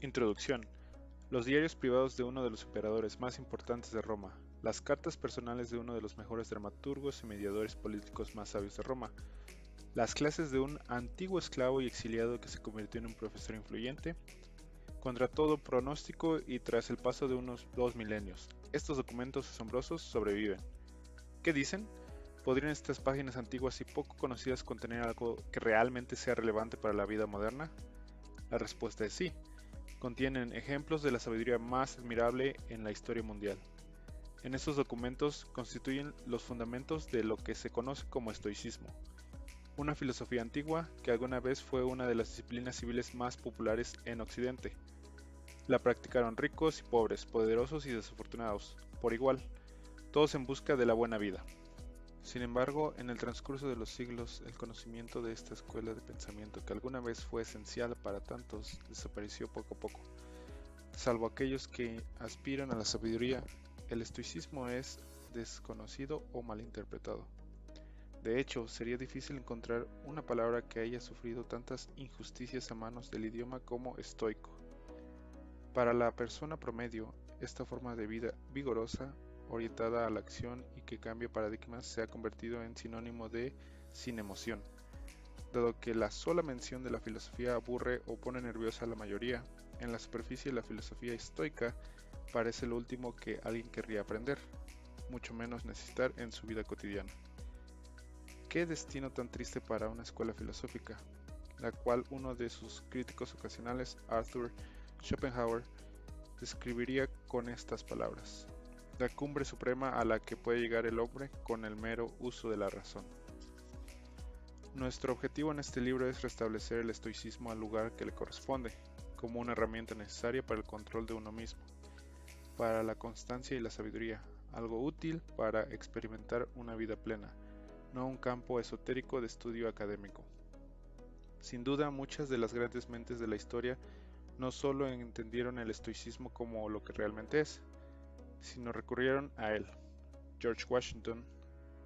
Introducción. Los diarios privados de uno de los emperadores más importantes de Roma. Las cartas personales de uno de los mejores dramaturgos y mediadores políticos más sabios de Roma. Las clases de un antiguo esclavo y exiliado que se convirtió en un profesor influyente. Contra todo pronóstico y tras el paso de unos 2 milenios, estos documentos asombrosos sobreviven. ¿Qué dicen? ¿Podrían estas páginas antiguas y poco conocidas contener algo que realmente sea relevante para la vida moderna? La respuesta es sí. Contienen ejemplos de la sabiduría más admirable en la historia mundial. En estos documentos constituyen los fundamentos de lo que se conoce como estoicismo, una filosofía antigua que alguna vez fue una de las disciplinas civiles más populares en Occidente. La practicaron ricos y pobres, poderosos y desafortunados, por igual, todos en busca de la buena vida. Sin embargo, en el transcurso de los siglos, el conocimiento de esta escuela de pensamiento que alguna vez fue esencial para tantos desapareció poco a poco. Salvo aquellos que aspiran a la sabiduría, el estoicismo es desconocido o malinterpretado. De hecho, sería difícil encontrar una palabra que haya sufrido tantas injusticias a manos del idioma como estoico. Para la persona promedio, esta forma de vida vigorosa, orientada a la acción y que cambia paradigmas se ha convertido en sinónimo de sin emoción. Dado que la sola mención de la filosofía aburre o pone nerviosa a la mayoría, en la superficie la filosofía estoica parece lo último que alguien querría aprender, mucho menos necesitar en su vida cotidiana. ¿Qué destino tan triste para una escuela filosófica, la cual uno de sus críticos ocasionales, Arthur Schopenhauer, describiría con estas palabras: la cumbre suprema a la que puede llegar el hombre con el mero uso de la razón. Nuestro objetivo en este libro es restablecer el estoicismo al lugar que le corresponde, como una herramienta necesaria para el control de uno mismo, para la constancia y la sabiduría, algo útil para experimentar una vida plena, no un campo esotérico de estudio académico. Sin duda, muchas de las grandes mentes de la historia no solo entendieron el estoicismo como lo que realmente es, sino recurrieron a él. George Washington,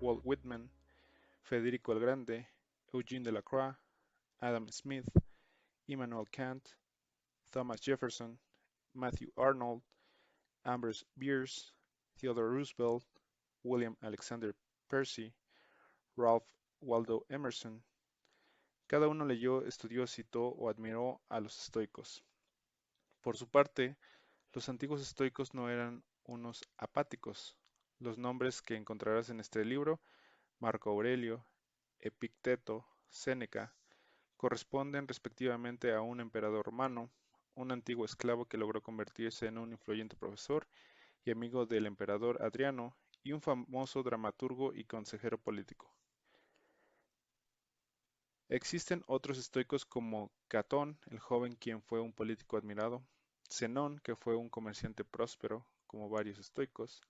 Walt Whitman, Federico el Grande, Eugene Delacroix, Adam Smith, Immanuel Kant, Thomas Jefferson, Matthew Arnold, Ambrose Bierce, Theodore Roosevelt, William Alexander Percy, Ralph Waldo Emerson. Cada uno leyó, estudió, citó o admiró a los estoicos. Por su parte, los antiguos estoicos no eran unos apáticos. Los nombres que encontrarás en este libro, Marco Aurelio, Epicteto, Séneca, corresponden respectivamente a un emperador romano, un antiguo esclavo que logró convertirse en un influyente profesor y amigo del emperador Adriano, y un famoso dramaturgo y consejero político. Existen otros estoicos como Catón, el joven quien fue un político admirado, Zenón, que fue un comerciante próspero, como varios estoicos,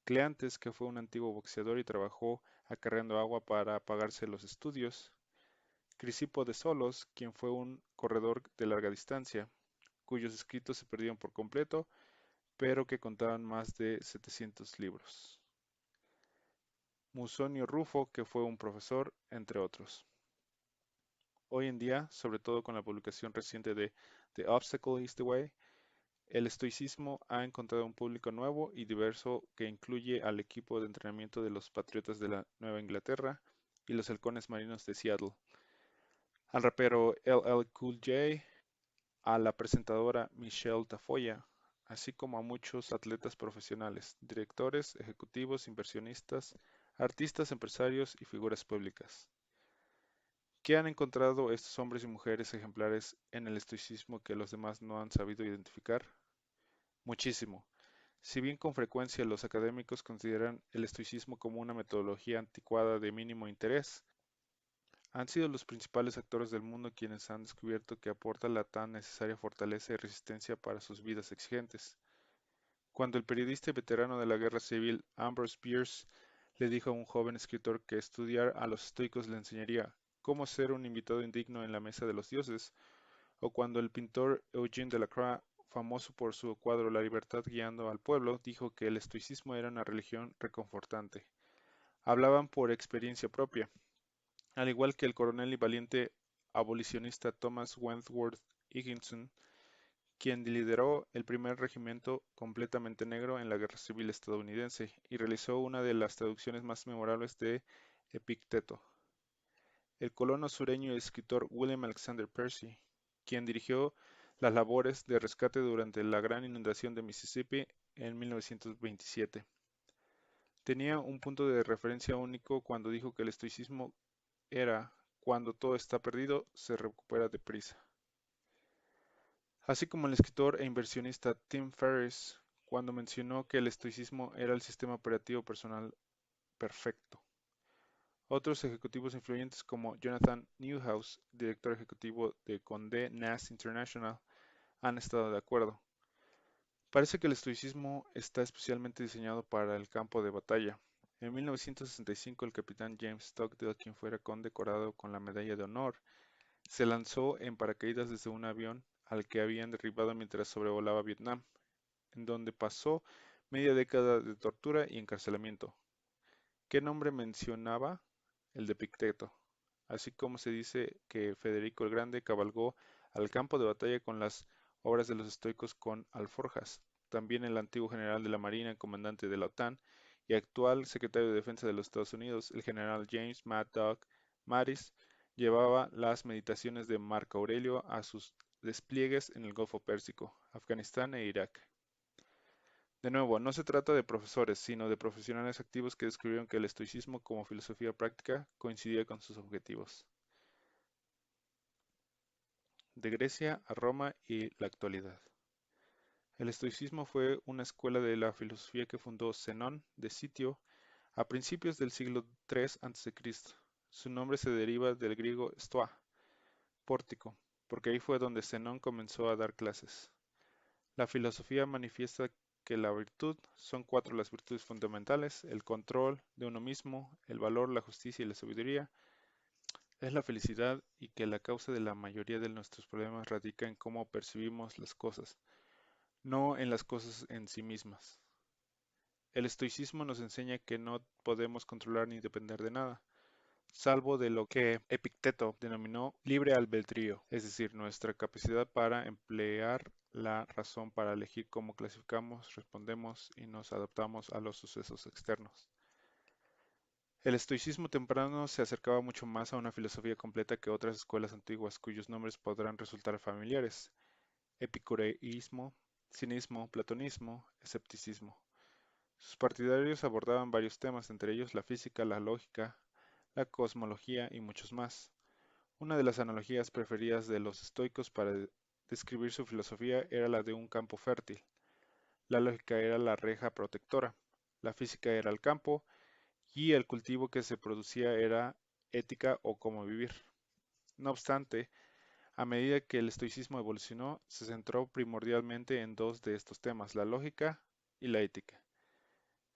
Cleantes, que fue un antiguo boxeador y trabajó acarreando agua para pagarse los estudios, Crisipo de Solos, quien fue un corredor de larga distancia, cuyos escritos se perdieron por completo, pero que contaban más de 700 libros. Musonio Rufo, que fue un profesor, entre otros. Hoy en día, sobre todo con la publicación reciente de The Obstacle is the Way, el estoicismo ha encontrado un público nuevo y diverso que incluye al equipo de entrenamiento de los Patriotas de la Nueva Inglaterra y los Halcones Marinos de Seattle, al rapero LL Cool J, a la presentadora Michelle Tafoya, así como a muchos atletas profesionales, directores, ejecutivos, inversionistas, artistas, empresarios y figuras públicas. ¿Qué han encontrado estos hombres y mujeres ejemplares en el estoicismo que los demás no han sabido identificar? Muchísimo. Si bien con frecuencia los académicos consideran el estoicismo como una metodología anticuada de mínimo interés, han sido los principales actores del mundo quienes han descubierto que aporta la tan necesaria fortaleza y resistencia para sus vidas exigentes. Cuando el periodista y veterano de la guerra civil Ambrose Bierce le dijo a un joven escritor que estudiar a los estoicos le enseñaría cómo ser un invitado indigno en la mesa de los dioses, o cuando el pintor Eugene Delacroix, famoso por su cuadro La libertad guiando al pueblo, dijo que el estoicismo era una religión reconfortante. Hablaban por experiencia propia, al igual que el coronel y valiente abolicionista Thomas Wentworth Higginson, quien lideró el primer regimiento completamente negro en la Guerra Civil estadounidense y realizó una de las traducciones más memorables de Epicteto. El colono sureño y escritor William Alexander Percy, quien dirigió las labores de rescate durante la gran inundación de Mississippi en 1927. Tenía un punto de referencia único cuando dijo que el estoicismo era, cuando todo está perdido, se recupera deprisa. Así como el escritor e inversionista Tim Ferriss, cuando mencionó que el estoicismo era el sistema operativo personal perfecto. Otros ejecutivos influyentes como Jonathan Newhouse, director ejecutivo de Condé Nast International, han estado de acuerdo. Parece que el estoicismo está especialmente diseñado para el campo de batalla. En 1965, el capitán James Stockdale, quien fuera condecorado con la Medalla de Honor, se lanzó en paracaídas desde un avión al que habían derribado mientras sobrevolaba Vietnam, en donde pasó media década de tortura y encarcelamiento. ¿Qué nombre mencionaba? El de Epicteto. Así como se dice que Federico el Grande cabalgó al campo de batalla con las obras de los estoicos con alforjas. También el antiguo general de la Marina, comandante de la OTAN y actual secretario de Defensa de los Estados Unidos, el general James Mad Dog Mattis, llevaba las meditaciones de Marco Aurelio a sus despliegues en el Golfo Pérsico, Afganistán e Irak. De nuevo, no se trata de profesores, sino de profesionales activos que descubrieron que el estoicismo como filosofía práctica coincidía con sus objetivos. De Grecia a Roma y la actualidad. El estoicismo fue una escuela de la filosofía que fundó Zenón de Sitio a principios del siglo III a.C. Su nombre se deriva del griego stoa, pórtico, porque ahí fue donde Zenón comenzó a dar clases. La filosofía manifiesta que la virtud son cuatro las virtudes fundamentales: el control de uno mismo, el valor, la justicia y la sabiduría, es la felicidad, y que la causa de la mayoría de nuestros problemas radica en cómo percibimos las cosas, no en las cosas en sí mismas. El estoicismo nos enseña que no podemos controlar ni depender de nada, salvo de lo que Epicteto denominó libre albedrío, es decir, nuestra capacidad para emplear la razón para elegir cómo clasificamos, respondemos y nos adaptamos a los sucesos externos. El estoicismo temprano se acercaba mucho más a una filosofía completa que otras escuelas antiguas cuyos nombres podrán resultar familiares: epicureísmo, cinismo, platonismo, escepticismo. Sus partidarios abordaban varios temas, entre ellos la física, la lógica, la cosmología y muchos más. Una de las analogías preferidas de los estoicos para describir su filosofía era la de un campo fértil. La lógica era la reja protectora, la física era el campo y el cultivo que se producía era ética o cómo vivir. No obstante, a medida que el estoicismo evolucionó, se centró primordialmente en dos de estos temas: la lógica y la ética.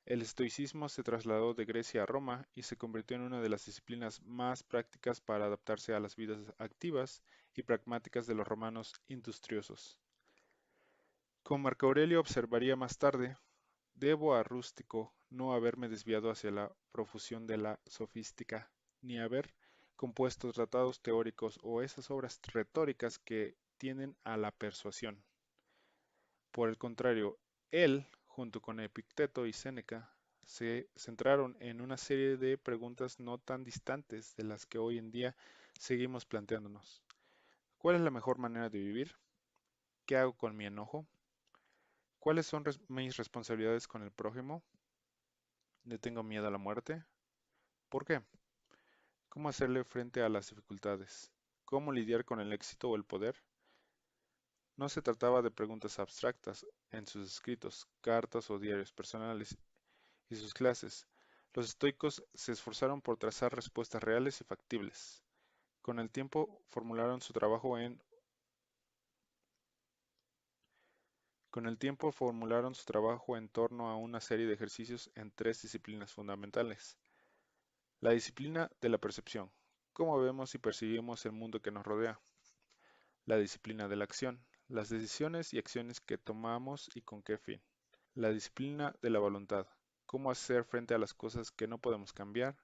El estoicismo se trasladó de Grecia a Roma y se convirtió en una de las disciplinas más prácticas para adaptarse a las vidas activas y pragmáticas de los romanos industriosos. Como Marco Aurelio observaría más tarde, debo a rústico no haberme desviado hacia la profusión de la sofística, ni haber compuesto tratados teóricos o esas obras retóricas que tienden a la persuasión. Por el contrario, él, junto con Epicteto y Séneca, se centraron en una serie de preguntas no tan distantes de las que hoy en día seguimos planteándonos. ¿Cuál es la mejor manera de vivir? ¿Qué hago con mi enojo? ¿Cuáles son mis responsabilidades con el prójimo? ¿Le tengo miedo a la muerte? ¿Por qué? ¿Cómo hacerle frente a las dificultades? ¿Cómo lidiar con el éxito o el poder? No se trataba de preguntas abstractas en sus escritos, cartas o diarios personales y sus clases. Los estoicos se esforzaron por trazar respuestas reales y factibles. Con el tiempo formularon su trabajo en torno a una serie de ejercicios en tres disciplinas fundamentales. La disciplina de la percepción: cómo vemos y percibimos el mundo que nos rodea. La disciplina de la acción: las decisiones y acciones que tomamos y con qué fin. La disciplina de la voluntad: cómo hacer frente a las cosas que no podemos cambiar,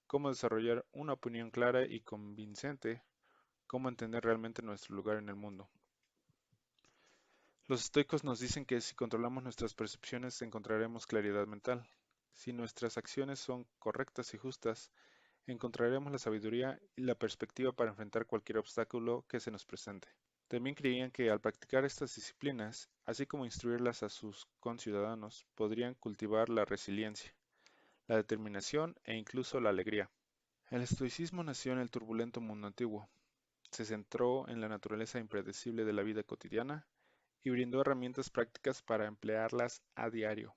cómo desarrollar una opinión clara y convincente, cómo entender realmente nuestro lugar en el mundo. Los estoicos nos dicen que si controlamos nuestras percepciones encontraremos claridad mental. Si nuestras acciones son correctas y justas, encontraremos la sabiduría y la perspectiva para enfrentar cualquier obstáculo que se nos presente. También creían que al practicar estas disciplinas, así como instruirlas a sus conciudadanos, podrían cultivar la resiliencia, la determinación e incluso la alegría. El estoicismo nació en el turbulento mundo antiguo. Se centró en la naturaleza impredecible de la vida cotidiana y brindó herramientas prácticas para emplearlas a diario.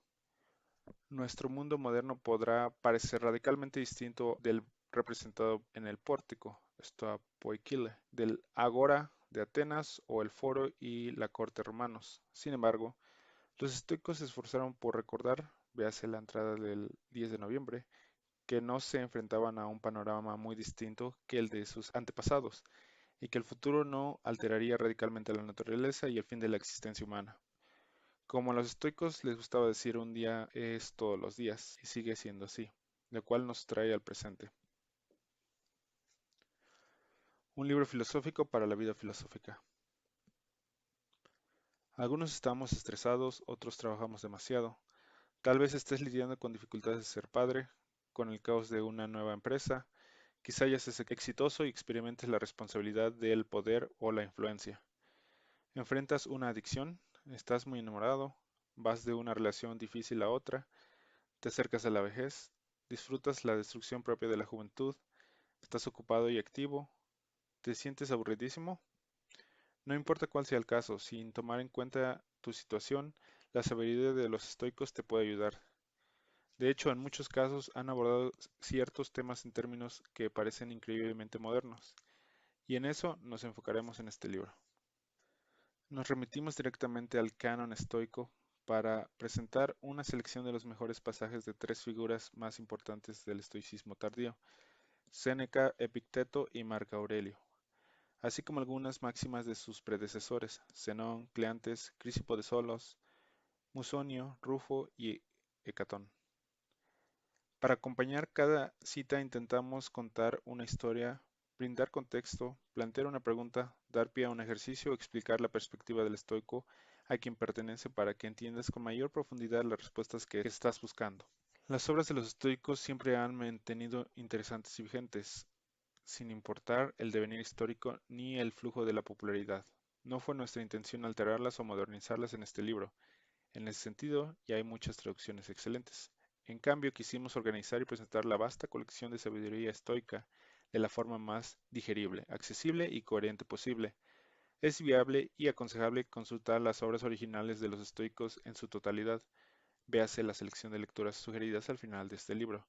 Nuestro mundo moderno podrá parecer radicalmente distinto del representado en el pórtico, Poikile, del Agora de Atenas o el Foro y la corte romanos. Sin embargo, los estoicos se esforzaron por recordar, véase la entrada del 10 de noviembre, que no se enfrentaban a un panorama muy distinto que el de sus antepasados, y que el futuro no alteraría radicalmente la naturaleza y el fin de la existencia humana. Como a los estoicos les gustaba decir, un día es todos los días, y sigue siendo así, lo cual nos trae al presente. Un libro filosófico para la vida filosófica. Algunos estamos estresados, otros trabajamos demasiado. Tal vez estés lidiando con dificultades de ser padre, con el caos de una nueva empresa. Quizá ya seas exitoso y experimentes la responsabilidad del poder o la influencia. Enfrentas una adicción, estás muy enamorado, vas de una relación difícil a otra, te acercas a la vejez, disfrutas la destrucción propia de la juventud, estás ocupado y activo, te sientes aburridísimo. No importa cuál sea el caso, sin tomar en cuenta tu situación, la sabiduría de los estoicos te puede ayudar. De hecho, en muchos casos han abordado ciertos temas en términos que parecen increíblemente modernos, y en eso nos enfocaremos en este libro. Nos remitimos directamente al canon estoico para presentar una selección de los mejores pasajes de tres figuras más importantes del estoicismo tardío: Séneca, Epicteto y Marco Aurelio, así como algunas máximas de sus predecesores: Zenón, Cleantes, Crisipo de Solos, Musonio, Rufo y Hecatón. Para acompañar cada cita intentamos contar una historia, brindar contexto, plantear una pregunta, dar pie a un ejercicio o explicar la perspectiva del estoico a quien pertenece para que entiendas con mayor profundidad las respuestas que estás buscando. Las obras de los estoicos siempre han mantenido interesantes y vigentes, sin importar el devenir histórico ni el flujo de la popularidad. No fue nuestra intención alterarlas o modernizarlas en este libro. En ese sentido, ya hay muchas traducciones excelentes. En cambio, quisimos organizar y presentar la vasta colección de sabiduría estoica de la forma más digerible, accesible y coherente posible. Es viable y aconsejable consultar las obras originales de los estoicos en su totalidad. Véase la selección de lecturas sugeridas al final de este libro.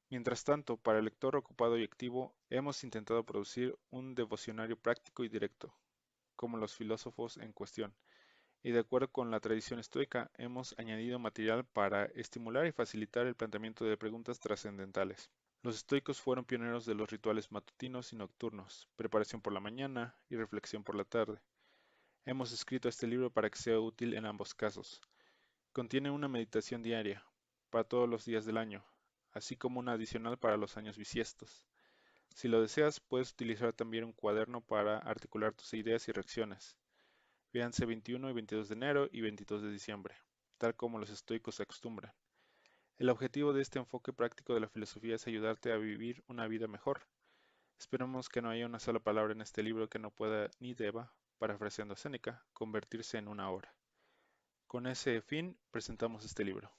Mientras tanto, para el lector ocupado y activo, hemos intentado producir un devocionario práctico y directo, como los filósofos en cuestión, y de acuerdo con la tradición estoica, hemos añadido material para estimular y facilitar el planteamiento de preguntas trascendentales. Los estoicos fueron pioneros de los rituales matutinos y nocturnos, preparación por la mañana y reflexión por la tarde. Hemos escrito este libro para que sea útil en ambos casos. Contiene una meditación diaria, para todos los días del año, así como una adicional para los años bisiestos. Si lo deseas, puedes utilizar también un cuaderno para articular tus ideas y reacciones. Véanse 21 y 22 de enero y 22 de diciembre, tal como los estoicos se acostumbran. El objetivo de este enfoque práctico de la filosofía es ayudarte a vivir una vida mejor. Esperamos que no haya una sola palabra en este libro que no pueda ni deba, parafraseando a Séneca, convertirse en una obra. Con ese fin, presentamos este libro.